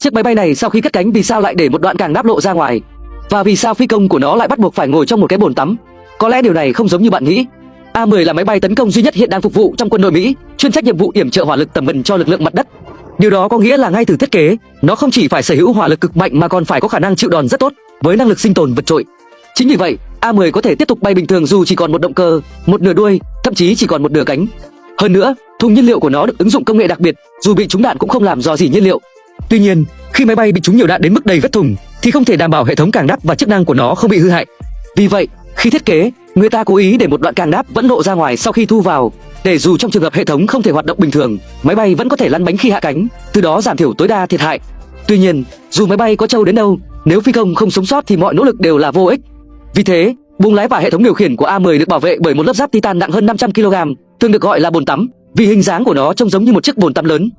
Chiếc máy bay này sau khi cất cánh vì sao lại để một đoạn càng đáp lộ ra ngoài? Và vì sao phi công của nó lại bắt buộc phải ngồi trong một cái bồn tắm? Có lẽ điều này không giống như bạn nghĩ. A-10 là máy bay tấn công duy nhất hiện đang phục vụ trong quân đội Mỹ, chuyên trách nhiệm vụ yểm trợ hỏa lực tầm gần cho lực lượng mặt đất. Điều đó có nghĩa là ngay từ thiết kế, nó không chỉ phải sở hữu hỏa lực cực mạnh mà còn phải có khả năng chịu đòn rất tốt, với năng lực sinh tồn vượt trội. Chính vì vậy, A-10 có thể tiếp tục bay bình thường dù chỉ còn một động cơ, một nửa đuôi, thậm chí chỉ còn một nửa cánh. Hơn nữa, thùng nhiên liệu của nó được ứng dụng công nghệ đặc biệt, dù bị trúng đạn cũng không làm rò rỉ nhiên liệu. Tuy nhiên, khi máy bay bị trúng nhiều đạn đến mức đầy vết thủng, thì không thể đảm bảo hệ thống càng đáp và chức năng của nó không bị hư hại. Vì vậy, khi thiết kế, người ta cố ý để một đoạn càng đáp vẫn lộ ra ngoài sau khi thu vào, để dù trong trường hợp hệ thống không thể hoạt động bình thường, máy bay vẫn có thể lăn bánh khi hạ cánh, từ đó giảm thiểu tối đa thiệt hại. Tuy nhiên, dù máy bay có trâu đến đâu, nếu phi công không sống sót thì mọi nỗ lực đều là vô ích. Vì thế, buồng lái và hệ thống điều khiển của A-10 được bảo vệ bởi một lớp giáp titan nặng hơn 500 kg, thường được gọi là bồn tắm, vì hình dáng của nó trông giống như một chiếc bồn tắm lớn.